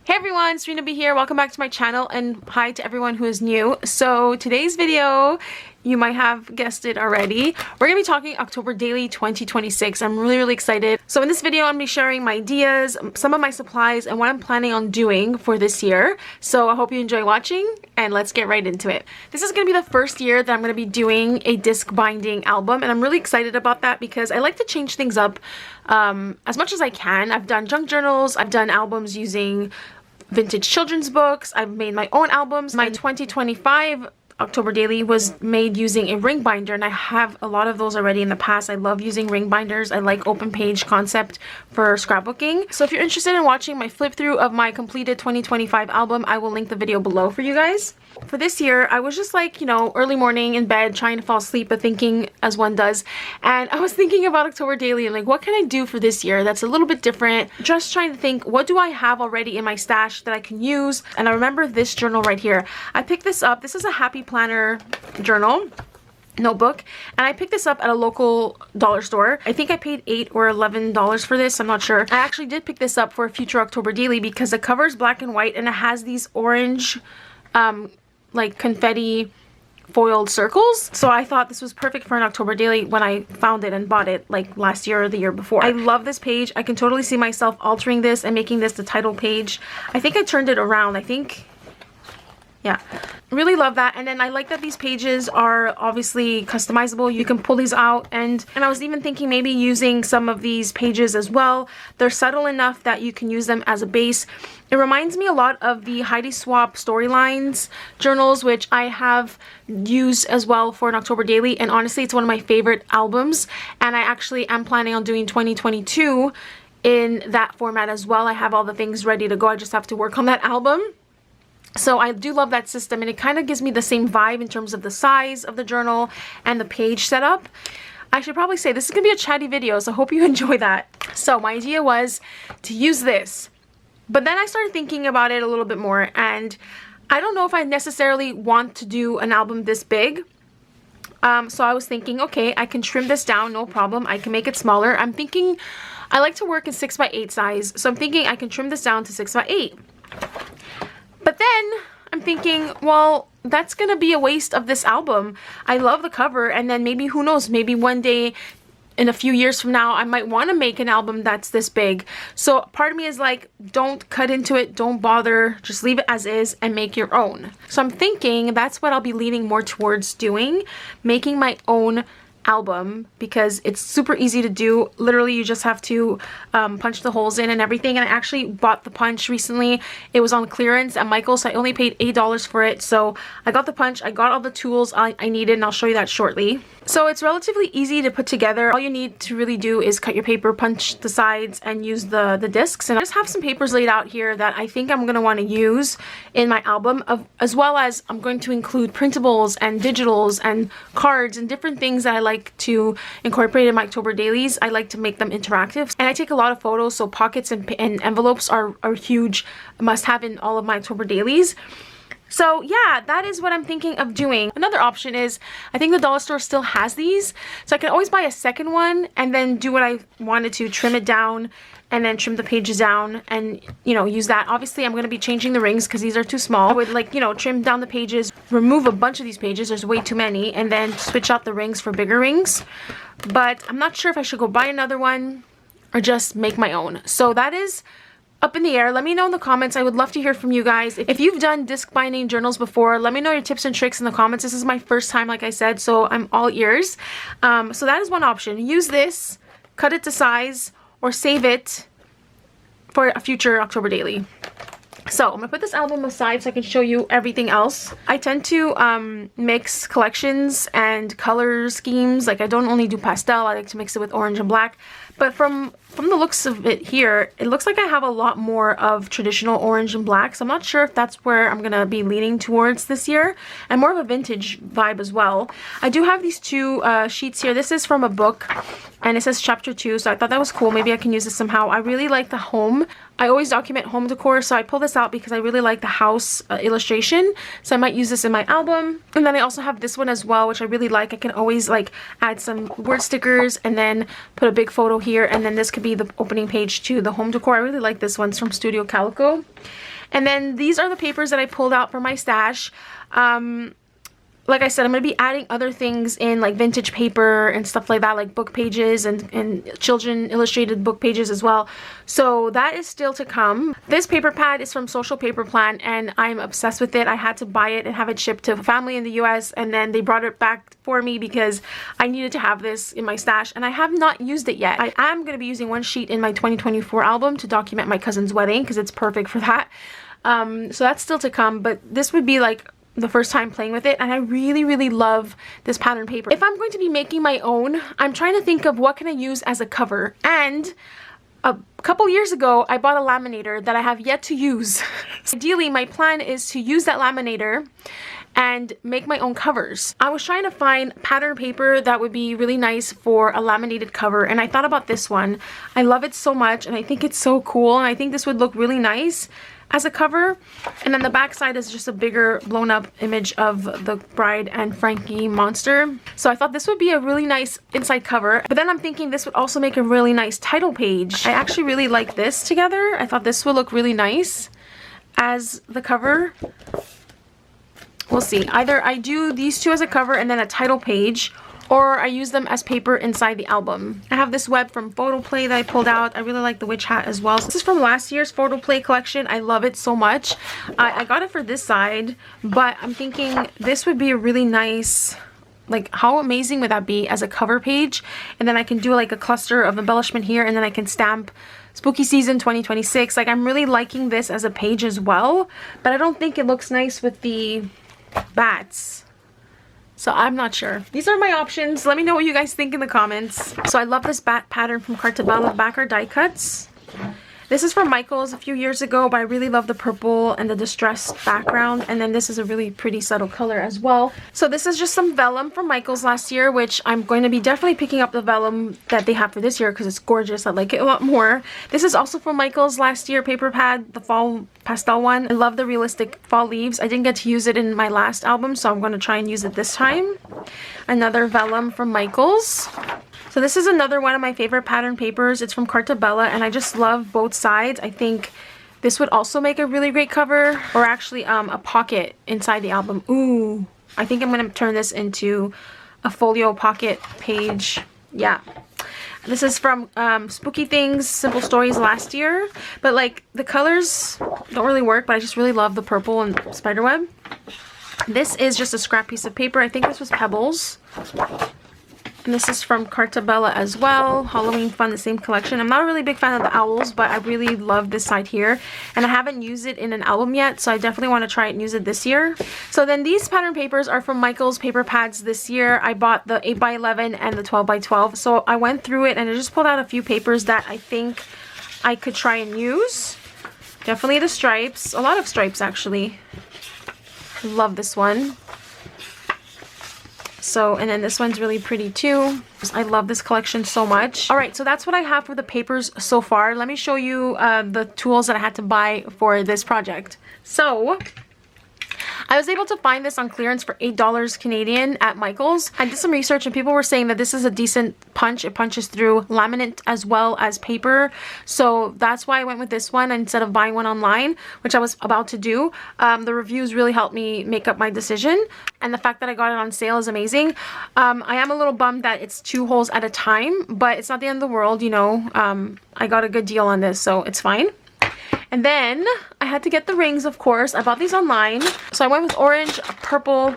Hey everyone, Serena Bee here. Welcome back to my channel and hi to everyone who is new. So today's video, you might have guessed it already, we're going to be talking October Daily 2026. I'm really excited. So in this video, I'm going to be sharing my ideas, some of my supplies, and what I'm planning on doing for this year. So I hope you enjoy watching and let's get right into it. This is going to be the first year that I'm going to be doing a disc binding album, and I'm really excited about that because I like to change things up as much as I can. I've done junk journals, I've done albums using vintage children's books, I've made my own albums. My 2025 October Daily was made using a ring binder, and I have a lot of those already in the past. I love using ring binders. I like open page concept for scrapbooking. So if you're interested in watching my flip through of my completed 2025 album, I will link the video below for you guys. For this year, I was just like, you know, early morning in bed trying to fall asleep but thinking as one does, and I was thinking about October Daily and like, what can I do for this year that's a little bit different? Just trying to think, what do I have already in my stash that I can use? And I remember this journal right here. I picked this up. This is a Happy Planner journal notebook, and I picked this up at a local dollar store. I think I paid $8 or $11 for this. I'm not sure. I actually did pick this up for a future October Daily because the cover is black and white and it has these orange like confetti foiled circles. So I thought this was perfect for an October Daily when I found it and bought it like last year or the year before. I love this page. I can totally see myself altering this and making this the title page. I think I turned it around. Yeah, really love that. And then I like that these pages are obviously customizable. You can pull these out, and I was even thinking maybe using some of these pages as well. They're subtle enough that you can use them as a base. It reminds me a lot of the Heidi Swapp Storylines journals, which I have used as well for an October Daily, and honestly it's one of my favorite albums, and I actually am planning on doing 2022 in that format as well. I have all the things ready to go. I just have to work on that album. So I do love that system, and it kind of gives me the same vibe in terms of the size of the journal and the page setup. I should probably say this is going to be a chatty video, so I hope you enjoy that. So my idea was to use this, but then I started thinking about it a little bit more, and I don't know if I necessarily want to do an album this big. So I was thinking, okay, I can trim this down, no problem. I can make it smaller. I'm thinking I like to work in 6x8 size, so I'm thinking I can trim this down to 6x8. But then I'm thinking, well, that's gonna be a waste of this album. I love the cover, and then maybe, who knows, maybe one day in a few years from now I might want to make an album that's this big. So part of me is like, don't cut into it, don't bother, just leave it as is and make your own. So I'm thinking that's what I'll be leaning more towards doing, making my own album, because it's super easy to do. Literally you just have to punch the holes in and everything, and I actually bought the punch recently. It was on clearance at Michael's, so I only paid $8 for it. So I got the punch, I got all the tools I needed, and I'll show you that shortly. So it's relatively easy to put together. All you need to really do is cut your paper, punch the sides, and use the discs. And I just have some papers laid out here that I think I'm going to want to use in my album, as well as I'm going to include printables and digitals and cards and different things that I like to incorporate in my October Dailies. I like to make them interactive, and I take a lot of photos, so pockets and envelopes are huge must-have in all of my October Dailies. So yeah, that is what I'm thinking of doing. Another option is, I think the dollar store still has these, so I can always buy a second one and then do what I wanted to, trim it down and then trim the pages down and, you know, use that. Obviously I'm going to be changing the rings because these are too small. I would, like, you know, trim down the pages, remove a bunch of these pages, there's way too many, and then switch out the rings for bigger rings. But I'm not sure if I should go buy another one or just make my own. So that is up in the air. Let me know in the comments. I would love to hear from you guys. If you've done disc binding journals before, let me know your tips and tricks in the comments. This is my first time, like I said, so I'm all ears. So that is one option. Use this, cut it to size, or save it for a future October Daily. So I'm gonna put this album aside so I can show you everything else. I tend to mix collections and color schemes. Like, I don't only do pastel, I like to mix it with orange and black. But from the looks of it here, it looks like I have a lot more of traditional orange and black. So I'm not sure if that's where I'm gonna be leaning towards this year, and more of a vintage vibe as well. I do have these two sheets here. This is from a book, and it says chapter 2, so I thought that was cool. Maybe I can use this somehow. I really like the home. I always document home decor, so I pull this out because I really like the house illustration. So I might use this in my album. And then I also have this one as well, which I really like. I can always like add some word stickers and then put a big photo here, and then this could be the opening page to the home decor. I really like this one. It's from Studio Calico. And then these are the papers that I pulled out from my stash. Like I said, I'm going to be adding other things in, like vintage paper and stuff like that, like book pages and children illustrated book pages as well. So that is still to come. This paper pad is from Social Paper Plan, and I'm obsessed with it. I had to buy it and have it shipped to family in the US, and then they brought it back for me because I needed to have this in my stash, and I have not used it yet. I am going to be using one sheet in my 2024 album to document my cousin's wedding because it's perfect for that. So that's still to come, but this would be like the first time playing with it, and I really love this pattern paper. If I'm going to be making my own, I'm trying to think of what can I use as a cover, and a couple years ago I bought a laminator that I have yet to use. Ideally, my plan is to use that laminator and make my own covers. I was trying to find pattern paper that would be really nice for a laminated cover, and I thought about this one. I love it so much, and I think it's so cool, and I think this would look really nice as a cover. And then the back side is just a bigger blown up image of the bride and Frankie monster. So I thought this would be a really nice inside cover, but then I'm thinking this would also make a really nice title page. I actually really like this together. I thought this would look really nice as the cover. We'll see. Either I do these two as a cover and then a title page, or I use them as paper inside the album. I have this web from Photo Play that I pulled out. I really like the witch hat as well. So this is from last year's Photo Play collection. I love it so much. I got it for this side, but I'm thinking this would be a really nice, like how amazing would that be as a cover page? And then I can do like a cluster of embellishment here, and then I can stamp Spooky Season 2026. Like, I'm really liking this as a page as well, but I don't think it looks nice with the bats. So I'm not sure. These are my options. Let me know what you guys think in the comments. So I love this bat pattern from Cartabella. Back are die cuts. This is from Michaels a few years ago, but I really love the purple and the distressed background. And then this is a really pretty subtle color as well. So this is just some vellum from Michaels last year, which I'm going to be definitely picking up the vellum that they have for this year because it's gorgeous. I like it a lot more. This is also from Michaels last year, paper pad, the fall pastel one. I love the realistic fall leaves. I didn't get to use it in my last album, so I'm going to try and use it this time. Another vellum from Michaels. So this is another one of my favorite pattern papers. It's from Cartabella, and I just love both sides. I think this would also make a really great cover, or actually a pocket inside the album. Ooh, I think I'm going to turn this into a folio pocket page. Yeah. This is from Spooky Things, Simple Stories last year, but like the colors don't really work, but I just really love the purple and spiderweb. This is just a scrap piece of paper. I think this was Pebbles. And this is from Cartabella as well. Halloween Fun, the same collection. I'm not a really big fan of the owls, but I really love this side here. And I haven't used it in an album yet, so I definitely want to try it and use it this year. So then these pattern papers are from Michaels Paper Pads this year. I bought the 8x11 and the 12x12. So I went through it and I just pulled out a few papers that I think I could try and use. Definitely the stripes. A lot of stripes, actually. Love this one. So, and then this one's really pretty too. I love this collection so much. All right, so that's what I have for the papers so far. Let me show you the tools that I had to buy for this project. So I was able to find this on clearance for $8 Canadian at Michaels. I did some research and people were saying that this is a decent punch. It punches through laminate as well as paper. So that's why I went with this one instead of buying one online, which I was about to do. The reviews really helped me make up my decision. And the fact that I got it on sale is amazing. I am a little bummed that it's 2 holes at a time, but it's not the end of the world, you know. I got a good deal on this, so it's fine. And then I had to get the rings, of course. I bought these online. So I went with orange, purple,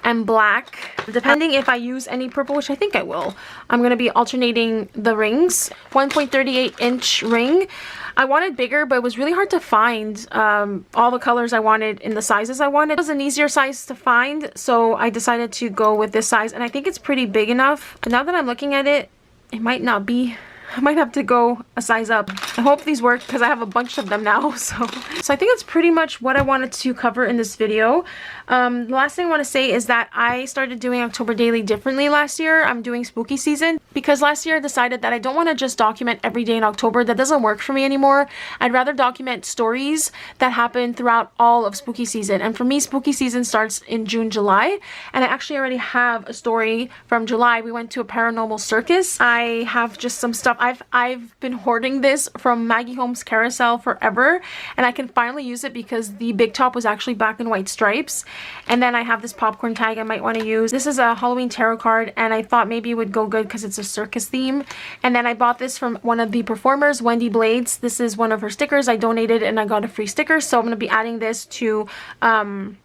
and black. Depending if I use any purple, which I think I will, I'm going to be alternating the rings. 1.38 inch ring. I wanted bigger, but it was really hard to find all the colors I wanted in the sizes I wanted. It was an easier size to find, so I decided to go with this size. And I think it's pretty big enough. But now that I'm looking at it, it might not be. I might have to go a size up. I hope these work because I have a bunch of them now. So I think that's pretty much what I wanted to cover in this video. The last thing I want to say is that I started doing October Daily differently last year. I'm doing Spooky Season because last year I decided that I don't want to just document every day in October. That doesn't work for me anymore. I'd rather document stories that happen throughout all of Spooky Season. And for me, Spooky Season starts in June, July. And I actually already have a story from July. We went to a paranormal circus. I have just some stuff I've been hoarding this from Maggie Holmes Carousel forever, and I can finally use it because the big top was actually black and white stripes. And then I have this popcorn tag I might want to use. This is a Halloween tarot card, and I thought maybe it would go good because it's a circus theme. And then I bought this from one of the performers, Wendy Blades. This is one of her stickers. I donated and I got a free sticker, so I'm going to be adding this to my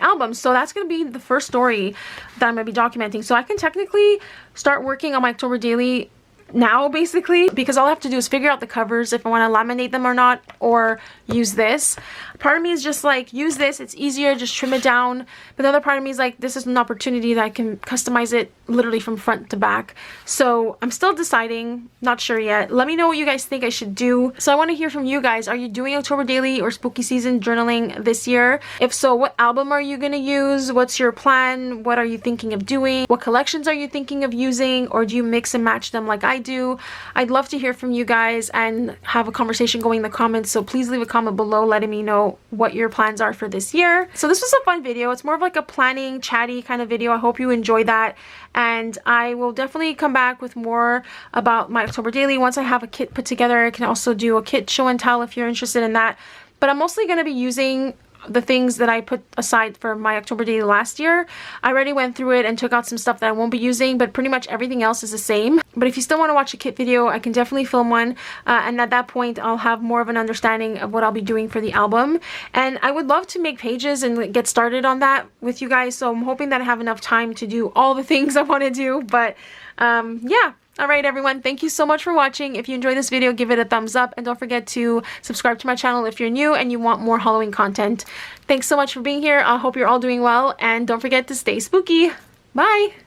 album. So that's going to be the first story that I'm going to be documenting. So I can technically start working on my October daily now, basically, because all I have to do is figure out the covers, if I want to laminate them or not, or use this. Part of me is just like, use this, it's easier, just trim it down. But the other part of me is like, this is an opportunity that I can customize it literally from front to back. So I'm still deciding, not sure yet. Let me know what you guys think I should do. So I want to hear from you guys. Are you doing October daily or spooky season journaling this year? If so, what album are you going to use? What's your plan? What are you thinking of doing? What collections are you thinking of using? Or do you mix and match them like I do? I'd love to hear from you guys and have a conversation going in the comments, so please leave a comment below letting me know what your plans are for this year. So this was a fun video. It's more of like a planning, chatty kind of video. I hope you enjoyed that, and I will definitely come back with more about my October daily once I have a kit put together. I can also do a kit show and tell if you're interested in that, but I'm mostly going to be using the things that I put aside for my October daily last year. I already went through it and took out some stuff that I won't be using, but pretty much everything else is the same. But if you still want to watch a kit video, I can definitely film one, and at that point I'll have more of an understanding of what I'll be doing for the album. And I would love to make pages and get started on that with you guys, so I'm hoping that I have enough time to do all the things I want to do. But yeah. Alright everyone, thank you so much for watching. If you enjoyed this video, give it a thumbs up, and don't forget to subscribe to my channel if you're new and you want more Halloween content. Thanks so much for being here. I hope you're all doing well, and don't forget to stay spooky. Bye!